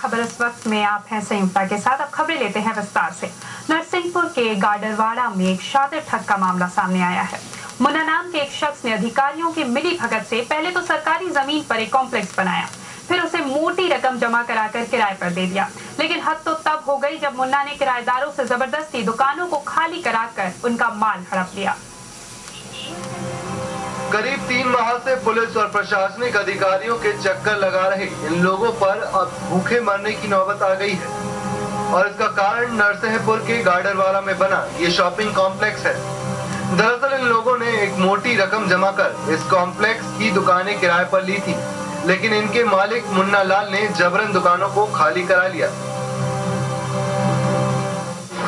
खबर इस वक्त में आप हैं संयुक्ता के साथ। अब खबरें लेते हैं विस्तार से। नरसिंहपुर के गाडरवाड़ा में एक शातिर ठग का मामला सामने आया है। मुन्ना नाम के एक शख्स ने अधिकारियों की मिली भगत से पहले तो सरकारी जमीन पर एक कॉम्प्लेक्स बनाया, फिर उसे मोटी रकम जमा कराकर किराए पर दे दिया। लेकिन हद तो तब हो गई जब मुन्ना ने किराएदारों से जबरदस्ती दुकानों को खाली कराकर उनका माल हड़प लिया। करीब 3 माह से पुलिस और प्रशासनिक अधिकारियों के चक्कर लगा रहे इन लोगों पर अब भूखे मरने की नौबत आ गई है और इसका कारण नरसिंहपुर के गाडरवाड़ा में बना ये शॉपिंग कॉम्प्लेक्स है। दरअसल इन लोगों ने एक मोटी रकम जमा कर इस कॉम्प्लेक्स की दुकानें किराए पर ली थी, लेकिन इनके मालिक मुन्ना लाल ने जबरन दुकानों को खाली करा लिया।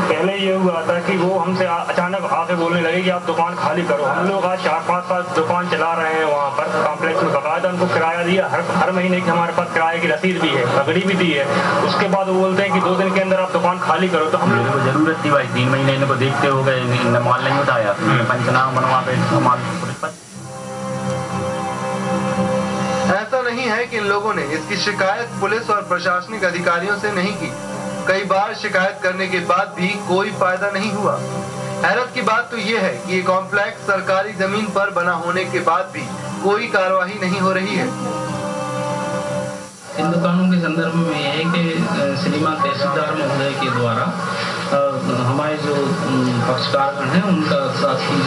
पहले ये हुआ था कि वो हमसे अचानक आके बोलने लगे कि आप दुकान खाली करो। हम लोग आज 4-5 साल दुकान चला रहे हैं वहाँ पर कॉम्प्लेक्स में, बकायदा उनको किराया दिया, हर महीने की हमारे पास किराए की रसीद भी है, पगड़ी भी दी है। उसके बाद वो बोलते हैं कि 2 दिन के अंदर आप दुकान खाली करो। तो हम लोग को जरूरत थी भाई, 3 महीने इनको देखते हो गए, माल नहीं उठाया, पंचनामा बनवा पे माल। ऐसा नहीं है कि इन लोगों ने इसकी शिकायत पुलिस और प्रशासनिक अधिकारियों से नहीं की। कई बार शिकायत करने के बाद भी कोई फायदा नहीं हुआ। हैरत की बात तो ये है कि ये कॉम्प्लेक्स सरकारी जमीन पर बना होने के बाद भी कोई कार्रवाई नहीं हो रही है। इन दुकानों के संदर्भ में यह है कि श्रीमान तहसीलदार महोदय के द्वारा हमारे जो पक्षकारगण हैं उनका शासकीय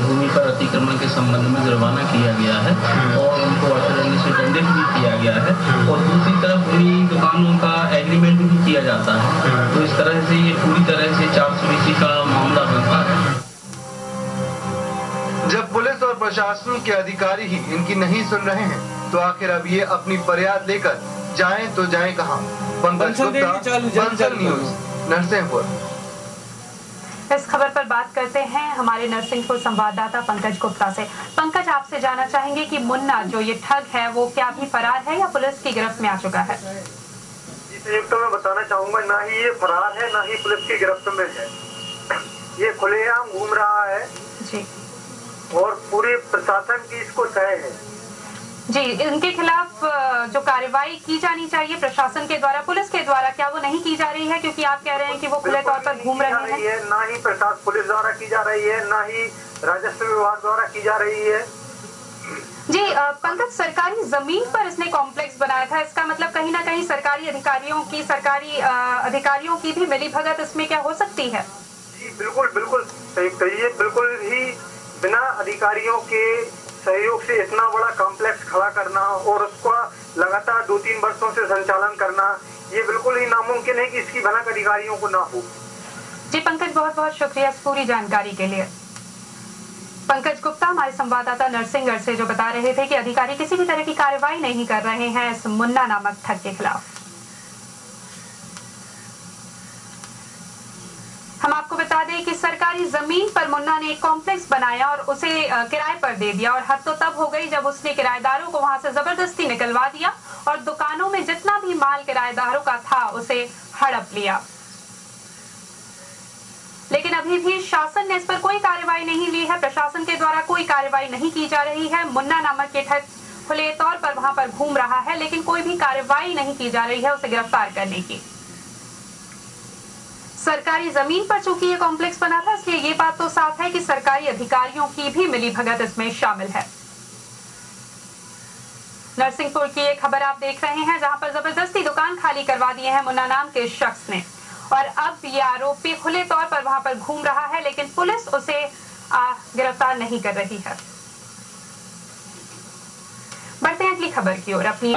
भूमि पर अतिक्रमण के संबंध में जुर्माना किया गया है और उनको अटॉर्नी से दंडित भी किया गया है और दूसरी तरफ उन्हीं दुकानों का एग्रीमेंट भी किया जाता है। तो इस तरह से ये पूरी तरह से 420 का मामला बनता है। जब पुलिस और प्रशासन के अधिकारी ही इनकी नहीं सुन रहे हैं तो आखिर अब ये अपनी फरियाद लेकर जाएं तो जाएं कहां? पंकज गुप्ता, बंसल न्यूज, नरसिंहपुर। इस खबर पर बात करते हैं हमारे नरसिंहपुर संवाददाता पंकज गुप्ता से। पंकज, आपसे जानना चाहेंगे कि मुन्ना जो ये ठग है वो क्या अभी फरार है या पुलिस की गिरफ्त में आ चुका है? संयुक्त मैं बताना चाहूंगा, ना ही ये फरार है ना ही पुलिस की गिरफ्त में है। ये खुलेआम घूम रहा है जी, और पूरे प्रशासन की इसको तय है जी। इनके खिलाफ जो कार्रवाई की जानी चाहिए प्रशासन के द्वारा, पुलिस के द्वारा, क्या वो नहीं की जा रही है? क्योंकि आप कह रहे हैं कि वो खुले तौर पर घूम रहे हैं। ना ही प्रशासन पुलिस द्वारा की जा रही है, ना ही राजस्व विभाग द्वारा की जा रही है। जी पंकज, सरकारी जमीन पर इसने कॉम्प्लेक्स बनाया था, इसका मतलब कहीं ना कहीं सरकारी अधिकारियों की भी मिलीभगत इसमें क्या हो सकती है? जी बिल्कुल बिल्कुल सही कहिए। बिल्कुल ही बिना अधिकारियों के सहयोग से इतना बड़ा कॉम्प्लेक्स खड़ा करना और उसका लगातार 2-3 वर्षों से संचालन करना, ये बिल्कुल ही नामुमकिन है कि इसकी भनक अधिकारियों को ना हो। जी पंकज, बहुत बहुत शुक्रिया इस पूरी जानकारी के लिए। पंकज गुप्ता हमारे संवाददाता नरसिंहगढ़ से जो बता रहे थे कि अधिकारी किसी भी तरह की कार्रवाई नहीं कर रहे हैं इस मुन्ना नामक ठग के खिलाफ। हम आपको बता दें कि सरकारी जमीन पर मुन्ना ने एक कॉम्प्लेक्स बनाया और उसे किराए पर दे दिया और हद तो तब हो गई जब उसने किराएदारों को वहां से जबरदस्ती निकलवा दिया और दुकानों में जितना भी माल किराएदारों का था उसे हड़प लिया। लेकिन अभी भी शासन ने इस पर कोई कार्रवाई नहीं ली है, प्रशासन के द्वारा कोई कार्रवाई नहीं की जा रही है। मुन्ना नामक ये ठग खुले तौर पर वहां पर घूम रहा है, लेकिन कोई भी कार्रवाई नहीं की जा रही है उसे गिरफ्तार करने की। सरकारी जमीन पर चूंकि ये कॉम्प्लेक्स बना था, इसलिए ये बात तो साफ है कि सरकारी अधिकारियों की भी मिलीभगत इसमें शामिल है। नरसिंहपुर की ये खबर आप देख रहे हैं, जहां पर जबरदस्ती दुकान खाली करवा दिए हैं मुन्ना नाम के शख्स ने और अब ये आरोपी खुले तौर पर वहां पर घूम रहा है, लेकिन पुलिस उसे गिरफ्तार नहीं कर रही है। बढ़ते हैं अगली खबर की ओर। अपनी